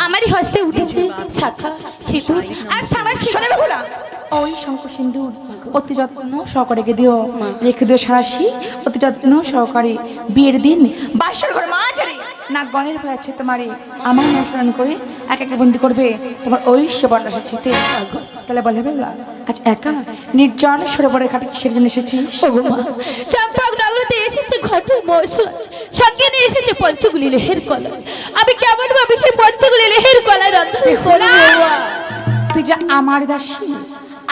আমারই হস্তে উঠেছে শাখা সিঁদুর আর সারা শোনে বেহুলা, ওই শঙ্খ সিন্দুর অতি যত্ন সহকারে দিও, রেখে দিও সারাশি অতি যত্ন সহকারে। বিয়ের দিন বাসর ঘর মাঝারে না গণের ভয় আছে তোমারে আমার অনুসরণ করে এক একে বন্দি করবে তোমার ওই সেবরটা চিতে। তাহলে বলে বেহুলা, আজ একা নির্জন সরোবরের ঘাটে কিসের জন্য এসেছিস? চম্পক নগরীতে এসেছে ঘটক মশাই, সঙ্গে নিয়ে এসেছে পঞ্চগুলি লেহের কলা। আমি কেমন ভাবে সেই পঞ্চগুলি লেহের কলা রন্ধন করব? তুই যা আমার দাসী,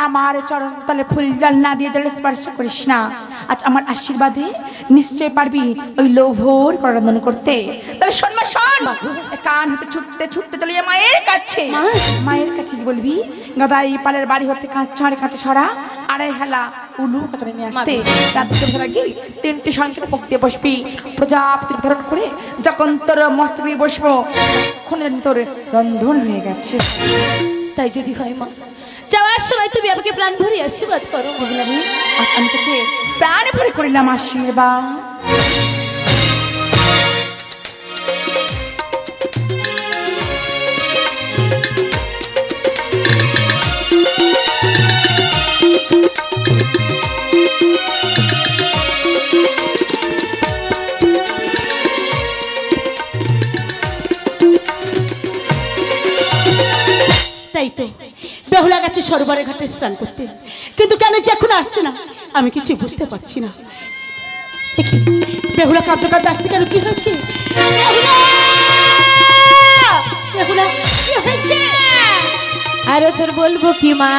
আমার চরণ তলে ফুল জল না দিয়ে জলে স্পর্শ করিস না। আজ আমার আশীর্বাদে নিশ্চয় পারবি ওই লৌভোর করন্দন করতে। তাহলে শোন মা, শোন, কান হতে ছুটতে ছুটতে চলে মায়ের কাছে। মায়ের কাছে কি বলবি? গাদাই পালের বাড়ি হতে কাঁচে সরা আড়াই হেলা উলু কাঁচড়ে নিয়ে আসতে। রাত্রে আগে 3টি সংখ্যা মুখ দিয়ে বসবি, প্রজাপতির ধারণ করে যখন তোর মস্তকে বসবো খুনের তোর রন্ধন হয়ে গেছে। তাই যদি হয় মা, যাওয়ার সময় তুমি আমাকে প্রাণ ভরে আশীর্বাদ করো। আমি তোকে প্রাণ ভরে করিলাম আশীর্বাদ। তাই তো বেহুলা গেছে সরোবরের ঘাটে স্নান করতে, কিন্তু কেন যে এখন আসছে না আমি কিছু বুঝতে পারছি না। দেখি বেহুলা কাঁদতে কাঁদতে আসছে কেন? কি হয়েছে বেহুলা? কি হয়েছে? আরো তোর বলবো কি মা,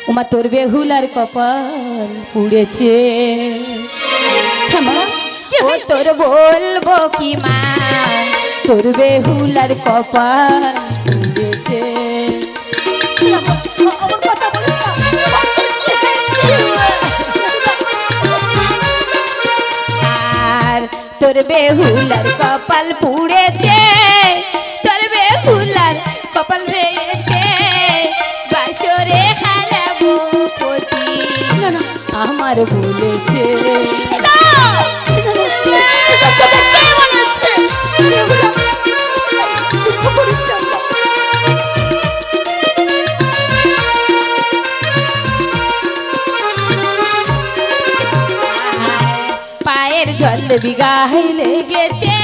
ওমা তোর বেহুলার কপাল পুড়েছে। ও তোর বলবো কি মা, তোর বেহুলার কপাল পুড়েছে। আর তোর বেহুলার কপাল পুড়েছে, তোর বেহুলার কপাল ভেঙেছে। বাসরে হারাবো পতি আমার বলেছে। পায়ের জল বিগাই লেগেছে,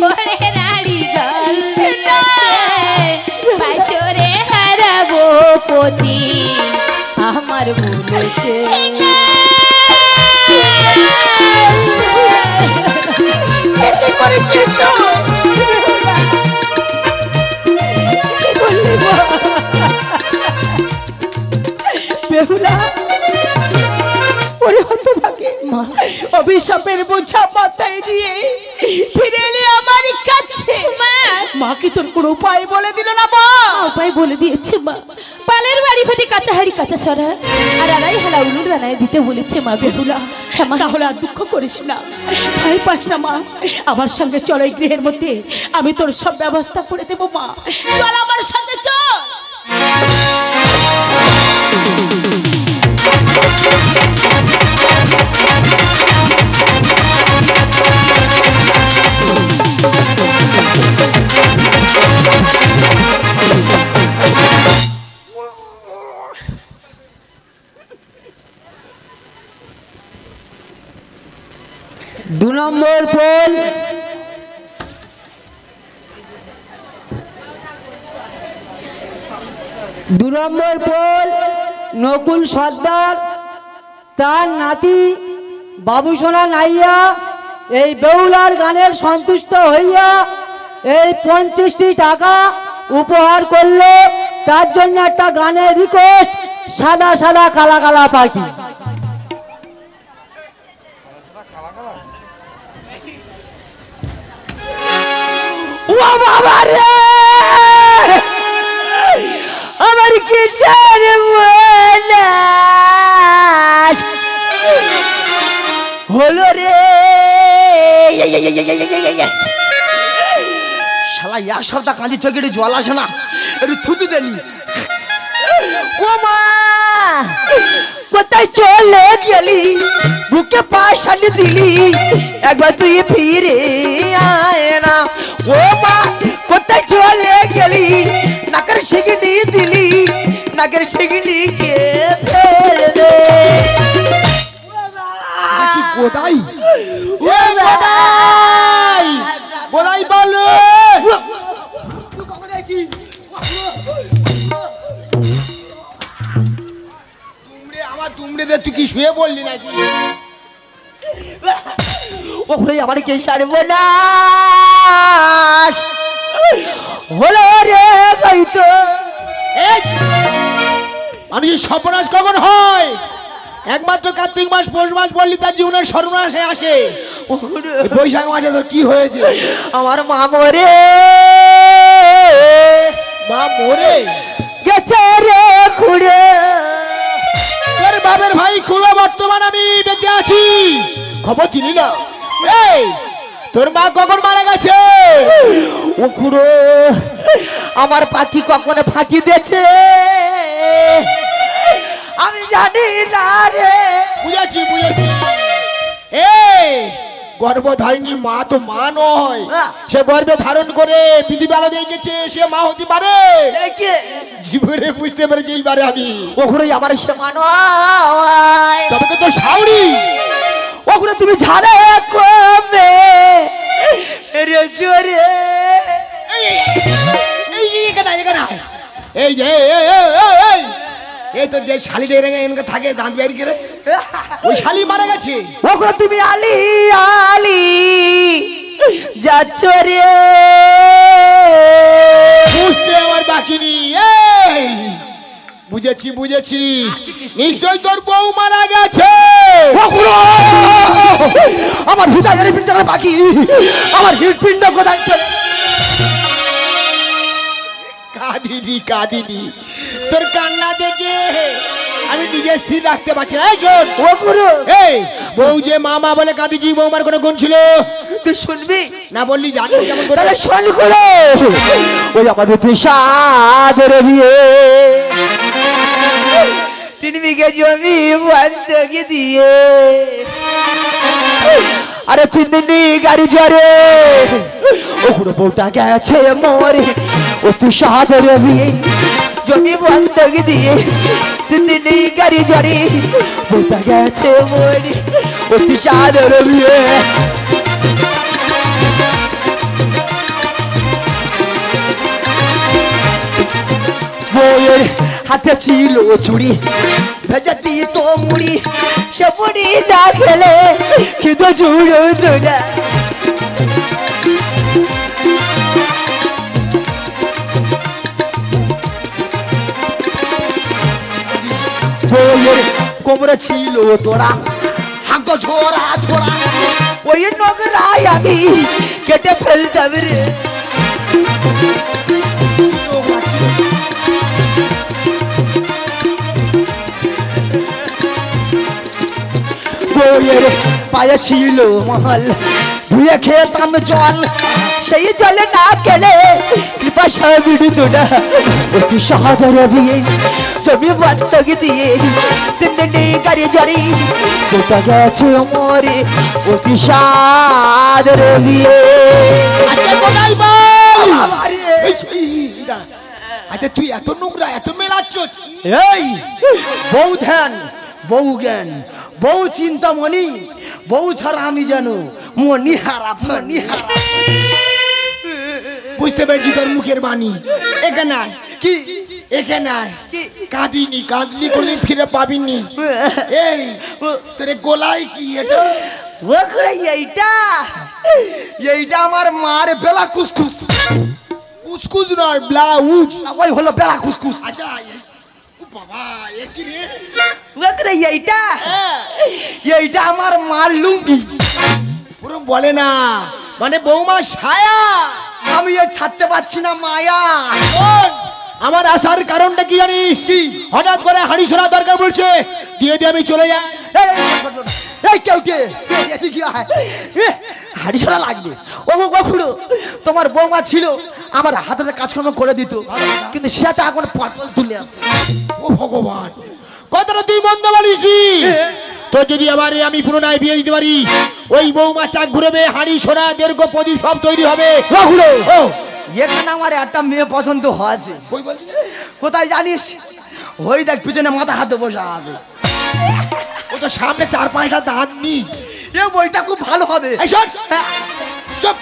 ওরে নারী জল বাসরে হারাবো পতি আমার বলেছে। বেহুলা ওরে হতভাগে, অভিশাপের বোঝা মাথায় নিয়ে ফিরে এলে আমার কাছে। মা কি তোর কোনো উপায় বলে দিল না? মা উপায় বলে দিয়েছে মা, পালের বাড়ি হতে কাঁচাহাড়ি কাঁচা সরা আর আড়াই হালা উলুর রানায় দিতে বলেছে মা। বেহুলা তাহলে আর দুঃখ করিস না, ভয় পাস না মা। আমার সঙ্গে চল, এই গৃহের মধ্যে আমি তোর সব ব্যবস্থা করে দেবো। মা চল আমার সঙ্গে চল। 2 নম্বর পোল নকুল সর্দার তার নাতি বাবুসোনা নাইয়া এই বেহুলার গানের সন্তুষ্ট হইয়া এই 25টি টাকা উপহার করলো। তার জন্য একটা গানের রিকোয়েস্ট, সাদা সাদা কালা কালা পাখি। আমার কিসের হলো রে শালা এক সপ্তাহ কাঁদি চোখে একটু জল আসে না, একটু থুতু দেনি। ও মা কোথায় চলে গেলি, বুকে পাশালি দিলি, একবার তুই ফিরে আয় না। কোথায় চলে গেলি নাকের শিগনি দিলি নাকের শিগনি কে ফেলবে কি গোদাই ও গোদাই গোদাই বলো তুমড়ে আমার তুমড়ে দে তুই কি শুয়ে বললি নাকি ওরে আমার কে সারবো হলো রে গাইতো মানুষের সর্বনাশ কখন হয় একমাত্র কার্তিক মাস পৌষ মাস বললি তার জীবনের সর্বনাশে আসে এই বৈশাখ মাসে তোর কি হয়েছে আমার মা মরে মা মরে গেছে রে খুড়ে তোর বাবার ভাই খুলো বর্তমান আমি বেঁচে আছি খবর দিলি না এই তোর মা কখন মারা গেছে ও খুড়ো আমার পাখি কখন ফাঁকি দিয়েছে আমি জানি না রে বুঝেছি বুঝেছি এই গর্ভধারিণী মা তো মা নয় সে গর্ভে ধারণ করে পৃথিবী আলো দিয়ে গেছে সে মা হতে পারে কে জীবনে বুঝতে পেরেছি এইবারে আমি ও খুড়ো আমার সে নয় তবে তো তোর শাউরি ও খুড়ো তুমি ঝাড়ে কমে রে জোরে এই যে এই তো যে শালি এনকে থাকে দাঁত বের করে ওই শালি মারা গেছে ও খুড়ো তুমি আলি আলি যাচ্ছ রে বুঝতে আমার বাকি নেই এই বুঝেছি বুঝেছি নিশ্চয় তোর বউ মারা গেছে ও খুড়ো আমার হৃদয়ের পিণ্ডটা বাকি আমার হৃদপিণ্ড কোথায় চলে কাঁদিনি কাঁদিনি তোর কান্না দেখে আমি নিজে স্থির রাখতে পারছি না এই শোন ও খুড়ো এই বউ যে মামা বলে কাঁদিছি বৌমার কোনো গুণ ছিল তুই শুনবি না বললি জানবো কেমন করে তাহলে শোন খুড়ো ওই আমাদের পেশাদের বিয়ে 3 বিঘে জমি বন্ধকি দিয়ে আরে 3 দিন গাড়ি ঝরে ও খুড়ো বউটা গেছে মরে ওই পেশাদের বিয়ে জমি বন্ধকি দিয়ে 3 দিন গাড়ি ঝরে বউটা গেছে মরে ওই পেশাদের বিয়ে বউয়ের হাতে ছিল চুড়ি ভেজা দিত মুড়ি সে মুড়ি না খেলে খিদে জুড়ো তোরা বউয়ের কোমরে ছিল তোরা হাঙ্গ ঝোরা ঝোরা ওই নগরাই আমি কেটে ফেলতাম রে বউয়ের পায়ে ছিল মহল ধুয়ে খেতাম জল সেই জলে না গেলে কৃপা সাবিড়ি তোরা অতি সহজর বিয়ে জমি বন্ধকি দিয়ে 3 দিন গাড়ি জড়ি গোটা গেছে মরে অতি সাদর বিয়ে আচ্ছা কোথায় বল আচ্ছা তুই এত নোংরা এত মেলাচ্ছিস এই বউ ধ্যান বউ জ্ঞান বউ চিন্তামণি বউ ছাড়া আমি জানো মনি হারা মনি হারা বুঝতে পেরেছি তোর মুখের বাণী এখানে আয়। কি এখানে আয়। কাঁদিনি কাঁদলি কোনদিন ফিরে পাবিনি এই তোর গোলায় কি এটা ও করে এইটা আমার মার বেলা কুসকুস কুসকুস নয় ব্লাউজ ওই হলো বেলা কুসকুস আচ্ছা ও বাবা এ কি রে ও করে এইটা আমার মার লুঙ্গি পুরো বলে না মানে বৌমা ছায়া আমি এ ছাড়তে পারছি না মায়া শোন, আমার আসার কারণটা কি জানিস হঠাৎ করে হাঁড়ি সোনা দরকার বলছে দিয়ে দিয়ে আমি চলে যাই এই কেউ কে হাড়ি ছড়া লাগবে ও কখনো তোমার বৌমা ছিল আমার হাতের কাজকর্ম করে দিত কিন্তু সেটা এখন পটল তুলে আসে ও ভগবান কথাটা তুই মন্দ বলিছি তো যদি আবার আমি পুনরায় বিয়ে দিতে পারি ওই বৌমা চাক ঘুরবে হাঁড়ি সোনা দীর্ঘ প্রদীপ সব তৈরি হবে ও এখানে আমার একটা মেয়ে পছন্দ হয়েছে। কই বলি কোথায় জানিস? ওই দেখ পিছনে মাথা হাতে বসে আছে। ও তো সামনে 4-5টা দাঁত নি। এ বইটা খুব ভালো হবে। এই শোন, হ্যাঁ, চুপ।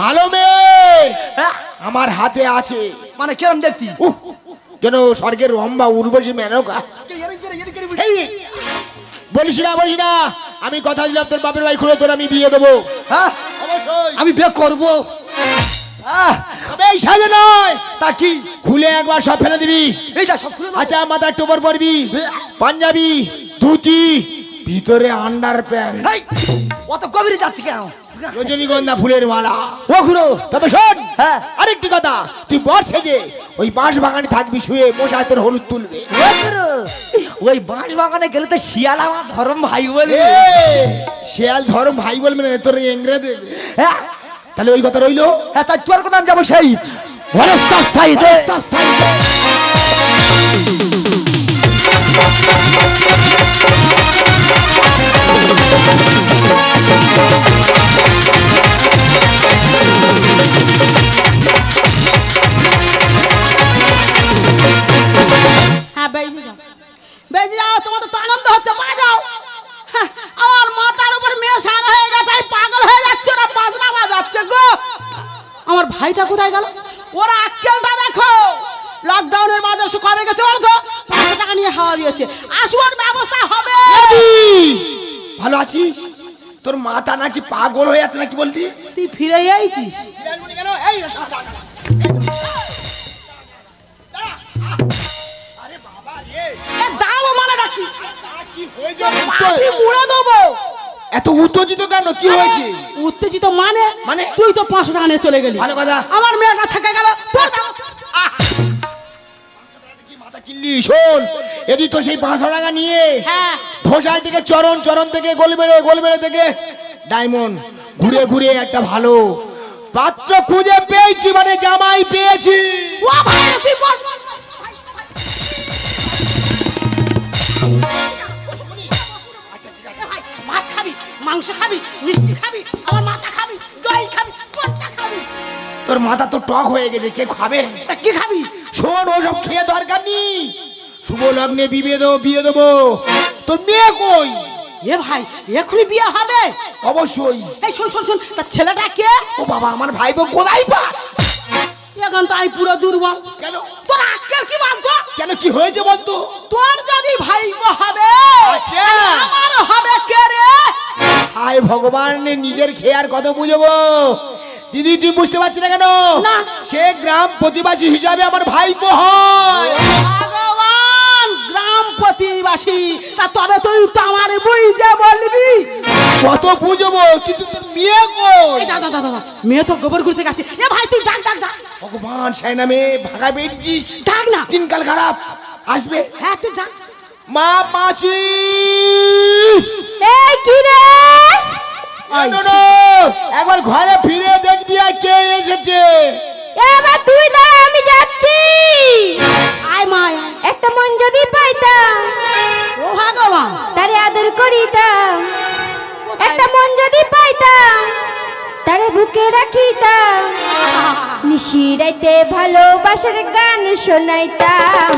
ভালো মেয়ে হ্যাঁ, আমার হাতে আছে। মানে কিরম দেখতি? উহ, যেন স্বর্গের রম্বা উর্বশী মেনকা। এই, বলিস না, আমি কথা দিলাম তোর বাপের ভাই খুলে তোর আমি বিয়ে দেবো। হ্যাঁ, অবশ্যই আমি বিয়ে করবো। তবে এই সাজে নয়, তা কি? খুলে একবার সব ফেলে দিবি। এই যা সব খুলে দাও। আচ্ছা, মাথার টোপর পরবি, পাঞ্জাবি, ধুতি, ভিতরে আন্ডার প্যান্ট, এই, অত গভীরে যাচ্ছি কেন? রজনীগন্ধা ফুলের মালা। ও ঘুরো। তবে শোন, হ্যাঁ, আরেকটি কথা, তুই বর সেজে ওই বাঁশ বাগানে থাকবি শুয়ে, মশায় তোর হলুদ তুলবে। ও ঘুরো। ওই বাঁশ বাগানে গেলে তো শিয়াল আমার ধরম ভাই বলবে। এ, শিয়াল ধরম ভাই বলবে না, তোর এংরে দেবে। হ্যাঁ, তাহলে ওই কথা রইলো। হ্যাঁ, তাই তোর কোথায় যাবো? সেই ওয়ারেস্টার সাইডে। হ্যাঁ, বেজে যাও, বেজে যাও, তোমাদের তো আনন্দ হচ্ছে, বাজাও। হ্যাঁ, আমার মাথার উপর মেশাল হয়ে গেছে, আমি পাগল হয়ে যাচ্ছে, ওরা বাজনা বাজাচ্ছে গো। আমার ভাইটা কোথায় গেল? ওরা আক্কেলটা দেখো, লকডাউনের বাজার সে কমে গেছে বলতো, 500 টাকা নিয়ে হাওয়া দিয়েছে। আসুন, ব্যবস্থা হবে। ভালো আছিস? তোর মাথা নাকি পাগল হয়ে যাচ্ছে নাকি বলতি? তুই ফিরে আইছিস? দাও মানে ডাকি, পাখি মুড়ে দেবো। এত উত্তেজিত কেন? কি হয়েছে? উত্তেজিত মানে? মানে? তুই তো 500 টাকা নিয়ে চলে গেলি। ভালো কথা। আমার মেয়েটা থেকে গেল, তোর ব্যবস্থা। মাথা কিনলি? শোন, এদি তো সেই 500 টাকা নিয়ে হ্যাঁ, ঢোসাই থেকে চরণ, চরণ থেকে গোলবেড়ে থেকে ডায়মন্ড, ঘুরে ঘুরে একটা ভালো পাত্র খুঁজে পেয়েছি, মানে জামাই পেয়েছি। ও ভাই, তুই বস। মাছ খাবি, মাংস খাবি, মিষ্টি খাবি, আমার মাথা খাবি, দই খাবি, কোনটা খাবি? তোর মাথা তো টক হয়ে গেছে, কে খাবে? তা কি খাবি? শোন, ওসব খেয়ে দরকার নেই, শুভ লগ্নে বিয়ে দেবো। তোর মেয়ে কই? এ ভাই, এখনই বিয়ে হবে? অবশ্যই। এই শোন শোন শোন, তার ছেলেটা কে? ও বাবা, আমার ভাইবো কোথায় পা? এখন তো আমি পুরো দুর্বল। কেন? তোর আক্কেল কি মানতো? কেন, কি হয়েছে বলতো? তোর যদি ভাইবো হবে, আচ্ছা, আমার হবে কে রে? হায় ভগবান, নিজের খেয়ে আর কত বুঝবো? দিদি, তুই বুঝতে পারছিস না কেন? না। সে গ্রাম প্রতিবাসী হিসাবে আমার ভাইপো হয়। ভগবান, গ্রাম প্রতিবাসী, তা তবে তুই তো আমার বুঝে বলবি। কত বুঝবো, কিন্তু তোর মেয়ে কই? এই দাদা দাদা, মেয়ে তো গোবর ঘুরতে গেছে। এ ভাই, তুই ডাক ডাক ডাক ভগবান, সেই নামে ভাগা বেরিয়েছিস, ডাক না। দিনকাল খারাপ, আসবে। হ্যাঁ, তুই ডাক। মা, মাছি, এই কি রে? একবার ঘরে ফিরে দেখবি আর কে এসেছে। এবার তুই দাঁড়া, আমি যাচ্ছি। আয় মায়, একটা মন যদি পাইতাম, ও ভগবান, তারে আদর করিতাম। একটা মন যদি পাইতাম, তারে বুকে রাখিতাম। নিশিরাইতে ভালোবাসার গান শোনাইতাম,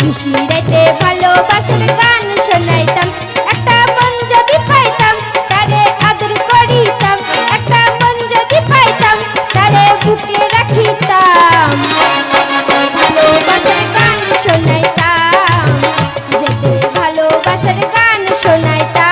নিশিরাইতে ভালোবাসার গান শোনাইতাম। একটা মন যদি পাইতাম, তারে আদর করিতাম। একটা মন যদি পাইতাম, তারে বুকে রাখিতাম। ভালোবাসার গান শোনাইতাম, যেতে ভালোবাসার গান শোনাইতাম।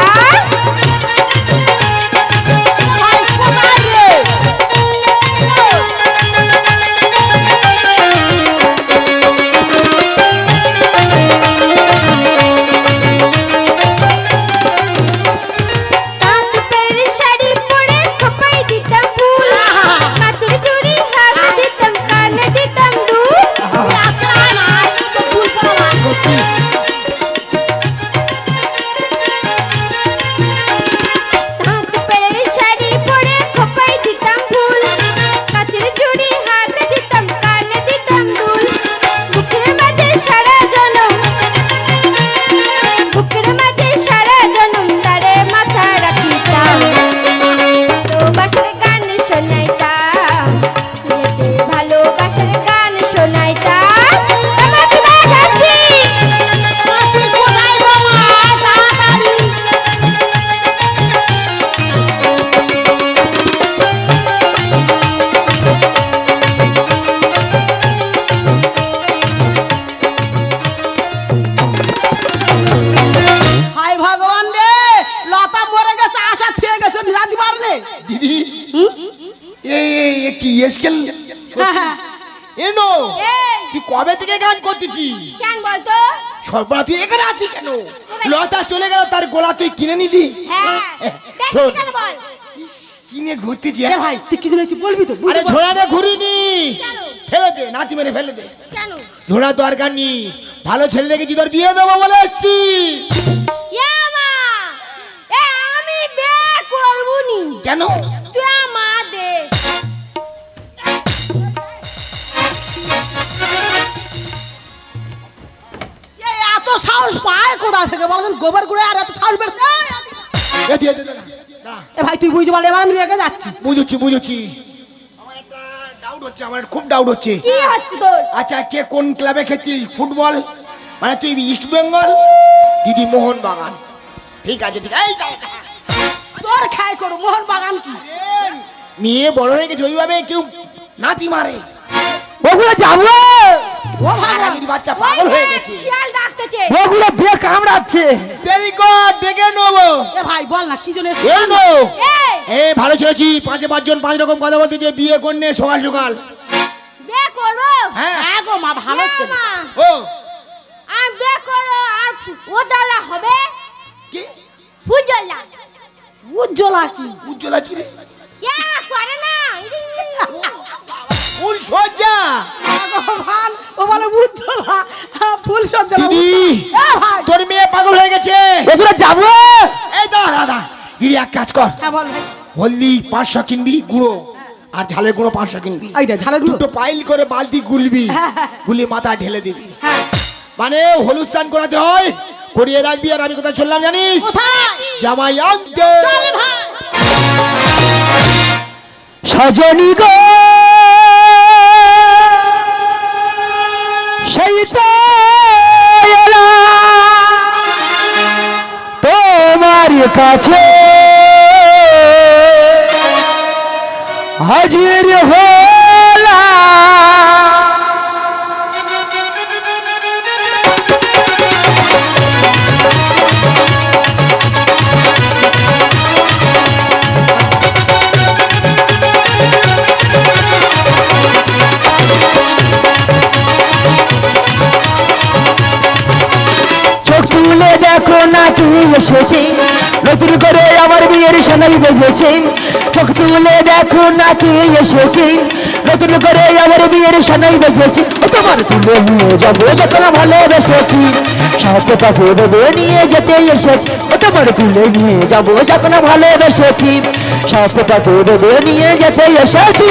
কি এসকেল এনো তুই কবে থেকে গান করতেছি কেন বলতো সর্বনা তুই এখানে আছিস কেন লতা চলে গেল তার গোলা তুই কিনে নিলি হ্যাঁ শোন। কেন বল কিনে ঘুরতেছি এ ভাই তুই কি জেনেছি বলবি তো আরে ঝোড়াটা ঘুরিনি কেন ফেলে দে নাতি মেরে ফেলে দে কেন ঝোড়া দরকার নেই ভালো ছেলে দেখেছি তোর বিয়ে দেবো বলে এসছি ইয়া মা এ আমি বিয়ে করব নি কেন তুই মা দে এই এত সাহস পায় কোথা থেকে বলেন গোবর গুড়ে আর এত সাহস বেড়েছে এ দিয়ে দে না এ ভাই তুই বুঝতে পারলে এবার আমি রেগে যাচ্ছি বুঝুচ্ছি আমার একটা ডাউট হচ্ছে আমার খুব ডাউট হচ্ছে কি হচ্ছে তোর আচ্ছা কে কোন ক্লাবে খেলছিস ফুটবল মানে তুই ইস্ট বেঙ্গল দিদি মোহন বাগান ঠিক আছে ঠিক আছে এই দাঁড়া, দাঁড়া। তোর খাই করো মোহন বাগান কি মেয়ে বড় হয়ে গেছে ওইভাবে কেউ নাতি মারে বগুড়া যাবো ও ভাই আগামীর বাচ্চা পাগল হয়ে গেছে শিয়াল ডাকতেছে বগুড়া বিয়ে কামড়াচ্ছে দেরি কর ডেকে নেবো এ ভাই বল না কি জন্য এই নো এই এ ভালো ছেলেছি পাঁচে পাঁচজন পাঁচ রকম কথা বলতে যে বিয়ে করনে সকাল সকাল বিয়ে করব হ্যাঁ হ্যাঁ গো মা ভালো ইয়া ছিল মা ও আমি বিয়ে করব আর ও দলা হবে কি ফুলজলা উজ্জ্বলা কি উজ্জ্বলা কি রে ইয়া করে না ফুল সজ্জা ভগবান ও বলে উজ্জ্বলা ফুল সজ্জা দিদি এ ভাই তোর মেয়ে পাগল হয়ে গেছে বগুড়া যাবো এই দাঁড়া দাঁড়া দিদি এক কাজ কর হ্যাঁ বল ভাই হলদি 500 কিনবি গুঁড়ো আর ঝালের গুঁড়ো 500 কিনবি এইটা ঝালের গুঁড়ো? দুটো পাইল করে বালতি গুলবি হ্যাঁ। গুলি মাথা ঢেলে দিবি হ্যাঁ মানে হলুদ স্নান করাতে হয় করিয়ে রাখবি আর আমি কোথায় চললাম জানিস জামাই আনতে সজনী গো সেই তো এলাম তোমার কাছে হাজির হলাম চোখ তুলে দেখো না তুই এসেছি নতুন করে আমার বিয়ের সানাই বেজেছে চোখ তুলে দেখো না তুই এসেছি নতুন করে আমার বিয়ের সানাই বেজেছি ও তোমার তুলে নিয়ে যাবো যখন ভালোবেসেছি সাথে পাখি দেবো নিয়ে যেতে এসেছি ও তোমার তুলে নিয়ে যাবো যখন ভালোবেসেছি সাথে পাখি দেবো নিয়ে যেতে এসেছি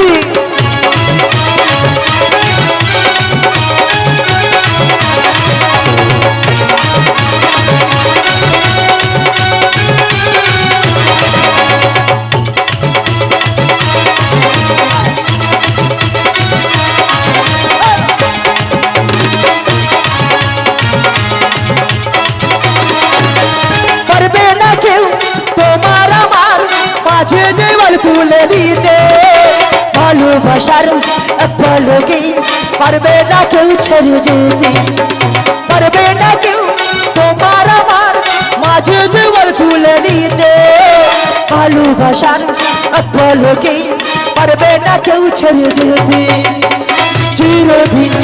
পারবে না কেউ তোমার আমার মাঝে দেওয়াল তুলে দিতে ভালোবাসার পলকে পারবে না কেউ ছেড়ে যেতে পারবে না কেউ তোমার আমার মাঝে দেওয়াল তুলে দিতে ভালোবাসার পলকে পারবে না কেউ ছেড়ে যেতে চিরদিন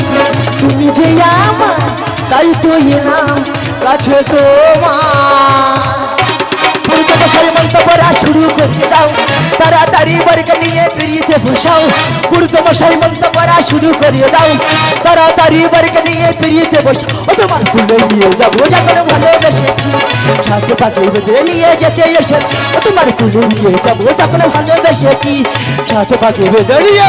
তুমি যে আমার তাই তো এলাম কাছে তোমার মশাই মন্তব্যরা শুরু করে দাও তাড়াতাড়ি বর্গ নিয়ে ফিরিতে বসাও পূর্ব মশাই মন্তব্যরা শুরু করে দাও তাড়াতাড়ি বর্গ নিয়ে ফিরিতে বসাও ও তোমার তুলে নিয়ে যাবো যখন ভালোবেসেছি সাথে পাখি বেঁধে নিয়ে যেতে এসেছি ও তোমার তুলে নিয়ে যাবো যখন ভালোবেসেছি সাথে পাখি বেঁধে নিয়ে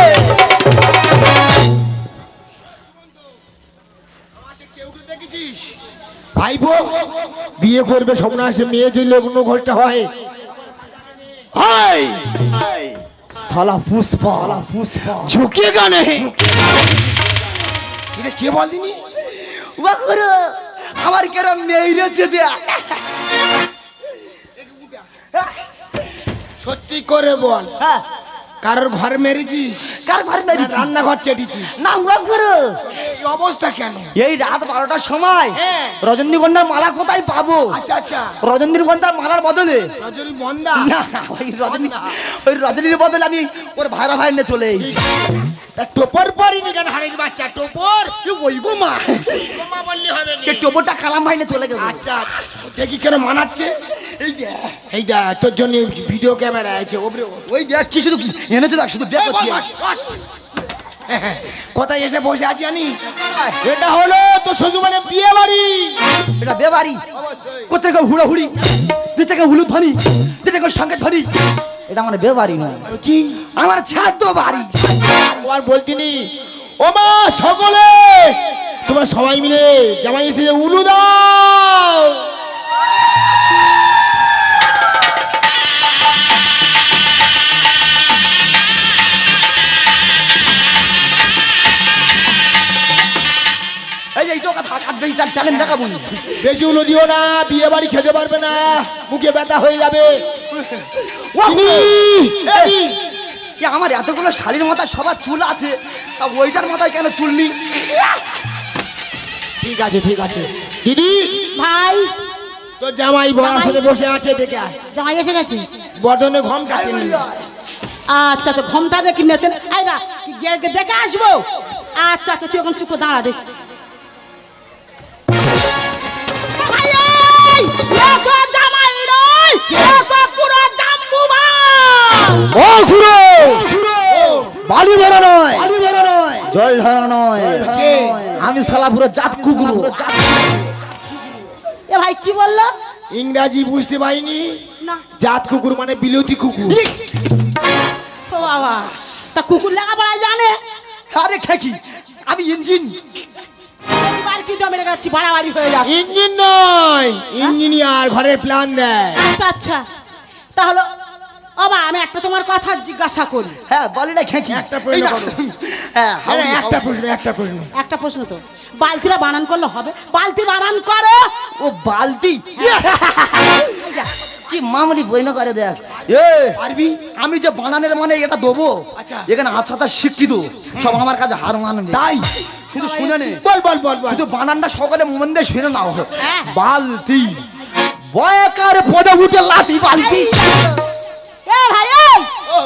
ভাইপো বিয়ে করবে সন্ন্যাসে মেয়ে জইলে অন্য ঘরটা হয় সালা পুষ্পা ঝুঁকেগা নেই এটা কে বল দিনি বাকুরু আমার কেরম মেয়েছে দেয়া সত্যি করে বল হ্যাঁ কারোর ঘর মেরেছিস? কার ঘর মেরেছি? রান্নাঘর চেটেছিস? না গুরু, এই অবস্থা কেন? এই রাত 12টার সময় হ্যাঁ। রজনীগন্ধার মালা কোথায় পাবো? আচ্ছা আচ্ছা, রজনীগন্ধার মালার বদলে রজনীগন্ধা না, ওই রজনীর বদলে আমি ওর ভাইরা ভাই নিয়ে চলে এসেছি। তা টোপর পরিনি কেন হাড়ির বাচ্চা? টোপর ওই গো মা, বোমা বললি হবে না। সে টোপরটা কালাম ভাই নিয়ে চলে গেছে। আচ্ছা দেখি কেন মানাচ্ছে। এই দা তোর জন্য ভিডিও ক্যামেরা আছে। ওপরে ওই দেখ কি শুধু এনেছে, দেখ শুধু দেখ। কোথায় এসে বসে আছি জানি? এটা হলো তো শুধু মানে বিয়ে বাড়ি। এটা বেবাড়ি, কোথায় হুড়াহুড়ি, যেটাকে হুলু ধ্বনি, যেটাকে সঙ্গে ধ্বনি, এটা মানে বেবাড়ি নয়, কি আমার ছাদ বাড়ি। আর বলতিনি ও মা সকলে তোমরা সবাই মিলে জামাই এসে উলু দাও। এই তো কথা কাটবে, তার ট্যালেন্ট দেখাবো। বেশি উলু দিও না, বিয়ে বাড়ি খেতে পারবে না, মুখে ব্যথা হয়ে যাবে। আমার এতগুলো শাড়ির মাথায় সবার চুল আছে, তা ওইটার মাথায় কেন চুল নেই? ঠিক আছে ঠিক আছে দিদি, ভাই তোর জামাই বসাতে বসে আছে, দেখে আয়। জামাই এসে গেছে। বর্ধনে ঘম কাটেনি। আচ্ছা আচ্ছা, ঘমটা দেখে নিয়েছেন। এই না দেখে আসবো। আচ্ছা আচ্ছা, তুই এখন চুপ করে দাঁড়া দেখ। ও খুড়ো, বালি ভরা নয়, জল ধরা নয়, আমি শালা পুরো জাত কুকুর। এ ভাই কি বললো? ইংরাজি বুঝতে পারিনি? না। জাত কুকুর মানে বিলতি কুকুর। ও বাবা, তা কুকুর লেখাপড়ায় জানে? আরে খেকি, আমি ইঞ্জিন। এইবার কি জমে গেছি, বাড়াবাড়ি হয়ে যাচ্ছে। ইঞ্জিন নয়, ইঞ্জিনিয়ার, ঘরের প্ল্যান দেয়। আচ্ছা আচ্ছা, তাহলে বাবা আমি একটা তোমার কথা জিজ্ঞাসা করি। হ্যাঁ বলি না খেকি। একটা প্রশ্ন করো। হ্যাঁ একটা প্রশ্ন, একটা প্রশ্ন। একটা প্রশ্ন তো, বালতিরা বানান করলে হবে? বালতি বানান করো। ও বালতি কি মামুলি বইন করে দেখ। এ পারবি? আমি যে বানানের মানে এটা দেবো, আচ্ছা। এখানে আচ্ছা শিক্ষিত সব আমার কাছে হার মানবে। তাই শুধু শুনে নে, বল বল বল বল। শুধু বানানটা সকলে মন দিয়ে শুনে নাও। হ্যাঁ। বালতি, বয়কার পদে উঠে লাতি বালতি। এ ভাই এই, ও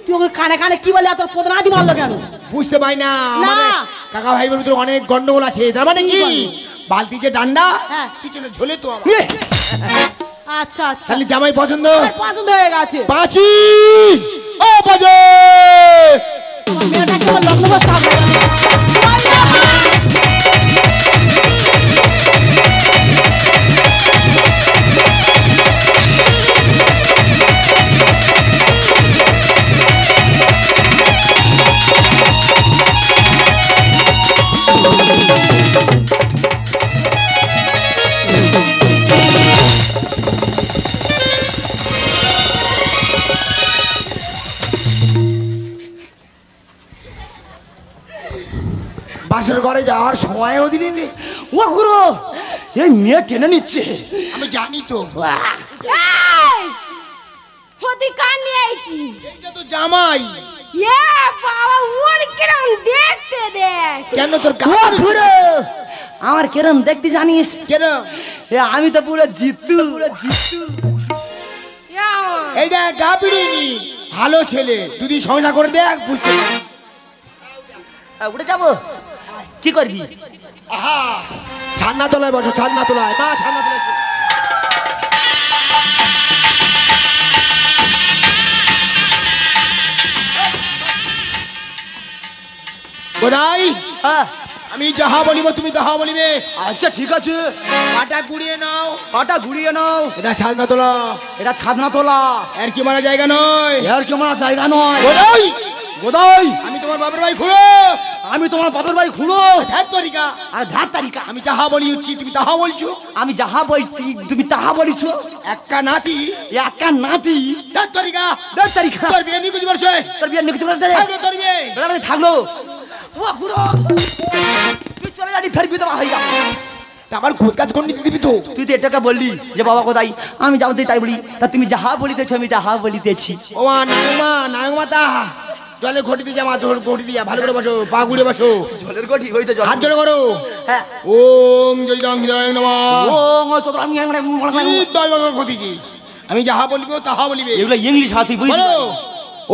তুই ওকে কানে কানে কি বলে এত প্রধানাদি মারলো কেন? বুঝতে পাই না, না। আমাদের কাকা ভাইদের ভিতরে অনেক গন্ডগোল আছে। তার মানে কি, বালতি যে ডান্ডা হ্যাঁ। পিছনে ঝোলে তো আমার। আচ্ছা আচ্ছা, খালি জামাই পছন্দ। আমার পছন্দ হয়ে গেছে। পাঁচি ও বাজে আমার মেয়েটাকে আমার লগ্ন বসতে হবে। বাসের ঘরে যাওয়ার সময়ও দিলি নি। ও গুরু, এই মেয়ে টেনে নিচ্ছে। আমি জানি তো, এই হতি কান নিয়ে আইছি। এইটা তো জামাই। এ বাবা, ওর কিরম দেখতে দেখ। কেন তোর ও গুরু, আমার কেরম দেখতে জানিস? কেন? এ আমি তো পুরো জিতু, পুরো জিতু। এই দেখ গা পিড়িনি, ভালো ছেলে, দুদিন সংসার করে দেখ, বুঝতে পারবি। উঠে যাবো, কি করবি? আহা, ছান্না তলায় বসো, ছান্না তলায়। মা ছান্না তলায় বসো। বোধাই, হ্যাঁ আমি যাহা বলিব তুমি তাহা বলিবে। আচ্ছা ঠিক আছে, পাটা গুড়িয়ে নাও। পাটা ঘুরিয়ে নাও। এটা ছান্না তোলা, এটা ছাদনা তোলা, এর কি মারা জায়গা নয়। এর কেমন জায়গা নয়। বোধাই, গোদাই, আমি তোমার বাবার ভাই খুঁড়ো। আমি তোমার বাপের ভাই খুঁড়ো। ধ্যাত তরিকা, আর ধার তারিকা, আমি যাহা বলিছি তুমি তাহা বলছো। আমি যাহা বলছি তুমি তাহা বলিছ। একটা নাতি, একা নাতি, ধ্যাত তরিকা, ধার তারিকা, তোর বিয়ে নিকুচ করছে। তোর বিয়ে নিকুচ করতে দে। থাকলো তোর বিয়ে। বেড়াতে থাকলো। ও খুঁড়ো, তুই চলে যাবি, ফের বিধবা হয়ে যাবো। তা আমার খোঁজ কাজ করে নিতে দিবি তো? তুই তো এটাকে বললি যে বাবা কোথায়, আমি যাবো তাই বলি। তা তুমি যাহা বলিতেছো আমি তাহা বলিতেছি। ও নায়ক মাতা জলে ঘটি দিয়ে যা, ধর ঘটি দিয়ে ভালো করে বসো, পা ঘুরে বসো, জলের গটি হইতো জল। হাত জলে করো। হ্যাঁ। ওম জয় রাম হৃদয় নমঃ। ও চোদরা আমি ঘটিছি, আমি যাহা বলিব তাহা বলিবে। এগুলো ইংলিশ হাতি বুঝলি? বলো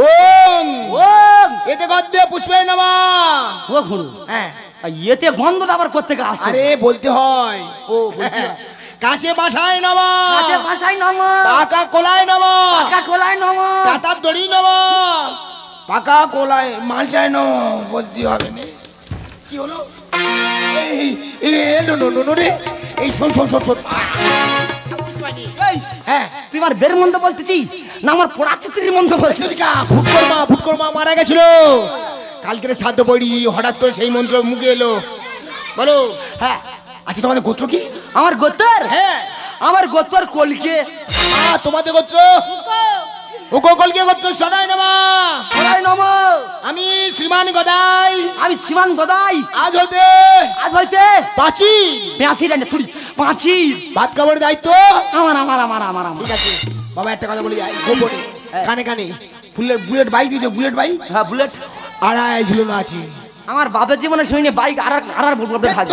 ওম ওম এতে গদ্যে পুষ্পে নমঃ। ও ঘুরু। হ্যাঁ, আর এতে গন্ধটা আবার করতে আসছে। আরে বলতে হয়। ও বলতে হয়। কাছে বাসায় নমঃ, কাছে ভাষায় নম, পাকা কোলায় নমঃ, পাকা কোলায় নম, কাতার দড়ি নমঃ, পাকা কোলায় মালচায় নমঃ। বলতে হবে না। কি হলো? এই নো নো নো নো রে, এই শোন শোন শোন শোন। এই হ্যাঁ, তুই আমার বের মন্দ বলতেছি না আমার পড়াচ্ছিস মন্দ বলতেছিস? ফুটকর্মা মারা গেছিল কালকের শ্রাদ্ধ পড়ি, হঠাৎ করে সেই মন্ত্র মুখে এলো। বলো। হ্যাঁ। আচ্ছা তোমাদের গোত্র কি? আমার গোত্তর? হ্যাঁ। আমার গোত্তর কলকে। তোমাদের গোত্র? উকো কলকে গোত্র সদাই নমঃ। সরাই নম। আমি শ্রীমান গদাই, আমি সীমান গদাই। আজ হতে আজ হইতে পাঁচি পেঁয়াশি রান্না থুড়ি পাঁচি ভাত খাবারের দায়িত্ব আমার আমার আমার আমার আমার ঠিক আছে। বাবা একটা কথা বলি যাই গোপনে, কানে কানে। বুলেট বাইক দিয়েছো? Bullet bike? হ্যাঁ বুলেট। আড়াই ঝুলনো আছে। আমার বাপের জীবনে শুনে বাইক আর বুলেট থাকে।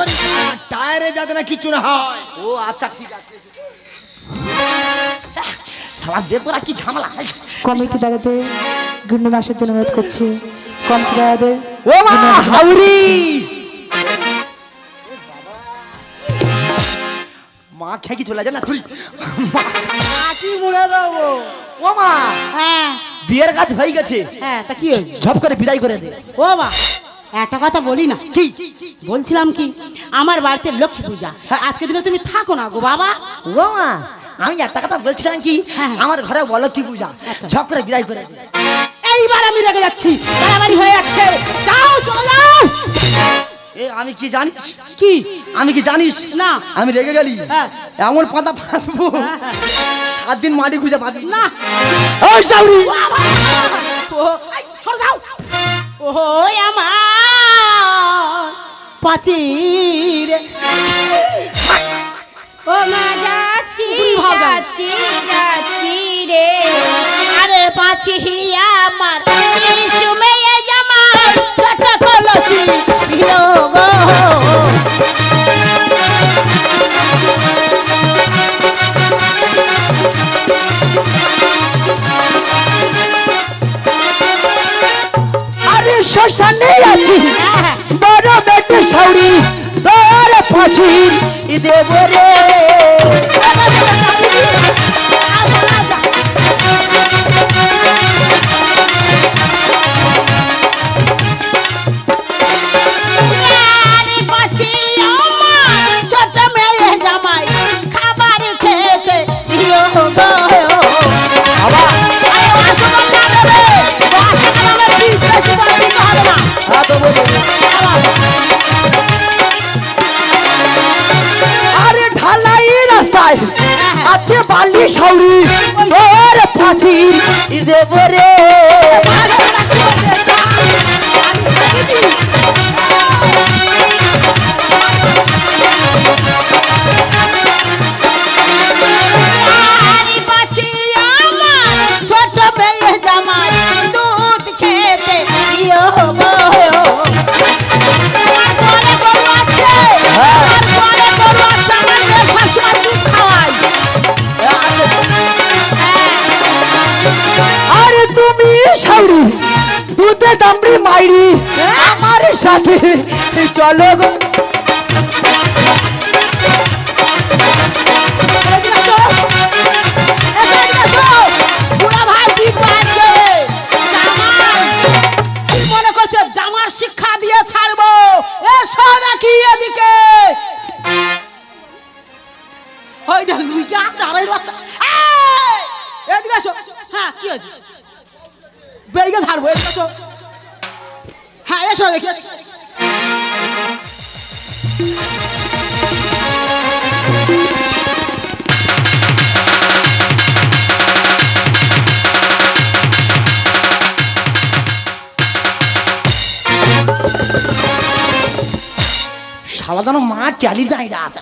টায়ারে যাতে না কিচ্ছু না হয়। ও আচ্ছা ঠিক আছে। শালা বেতরা কি ঝামেলা। কমিটি দাদাদের গুন্ডন আসার জন্য অনুরোধ করছি। কমিটি দাদাদের ও মা হাউরি মা খেকি চলে যায় না তুই কি মুড়ে দেবো? ও মা হ্যাঁ বিয়ের কাজ হয়ে গেছে, হ্যাঁ, তা কি হয়েছে? ঝপ করে বিদায় করে দে। ও মা একটা কথা বলি না, কি বলছিলাম কি আমার বাড়িতে লক্ষ্মী পূজা, আজকে দিনে তুমি থাকো না গো বাবা। ও মা আমি একটা কথা বলছিলাম কি, হ্যাঁ। আমার ঘরে বলো কি পূজা, আচ্ছা। ঝপ করে বিদায় করে দে। এইবার আমি রেগে যাচ্ছি, বাড়াবাড়ি হয়ে যাচ্ছে, যাও চলে যাও। এ আমি কি জানিস, কি আমি কি জানিস না আমি রেগে গেলি হ্যাঁ। এমন পাতা ফাটবো 7 দিন মাটি খুঁজে পাবি না। ওই সাউরি ও এই, সরে যাও। ও আমার পাচির, ও মা যাচ্ছি ভাগ। যাচ্ছি যাচ্ছি রে। আরে পাচি আমার সুমেয়ে জামাই ছোট কলসি দিও গো। আরে শ্মশানে আছি বড় বেটে সাউরি তোর পাছি দেব রে। আরে পাচি আমার ছোট মেয়ে জামাই খাবার খেতে দিও গো। আরে ঢালাই রাস্তায় আছে বালি সাউরি তোর পাছি দেব রে। আরে পাচি আমার ছোট মেয়ে জামাই দুধ খেতে দিও গো। আমার ঘরে গরু আছে, আমার ঘরে গরু আছে, আমার মেয়ে সবসময় দুধ খাওয়াই। আরে তুমি সাউরি দুধে দামড়ি মাইরি আমার সাথে চলো গো। বুড়া ভাই কি পাচ্ছে? জামাই কি মনে করছে জামার শিক্ষা দিয়ে ছাড়বো? এসো দেখি এদিকে। ওই দেখ তুই কি আচারের বাচ্চা। এই, এদিকে এসো। হ্যাঁ কি হয়েছে? বেরিয়ে ছাড়বো, এদিকে এসো। হ্যাঁ এসো দেখি এসো। শালা যেন মা ক্যালি নাই আছে।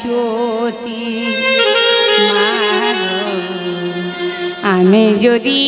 সতী মা গো, আমি যদি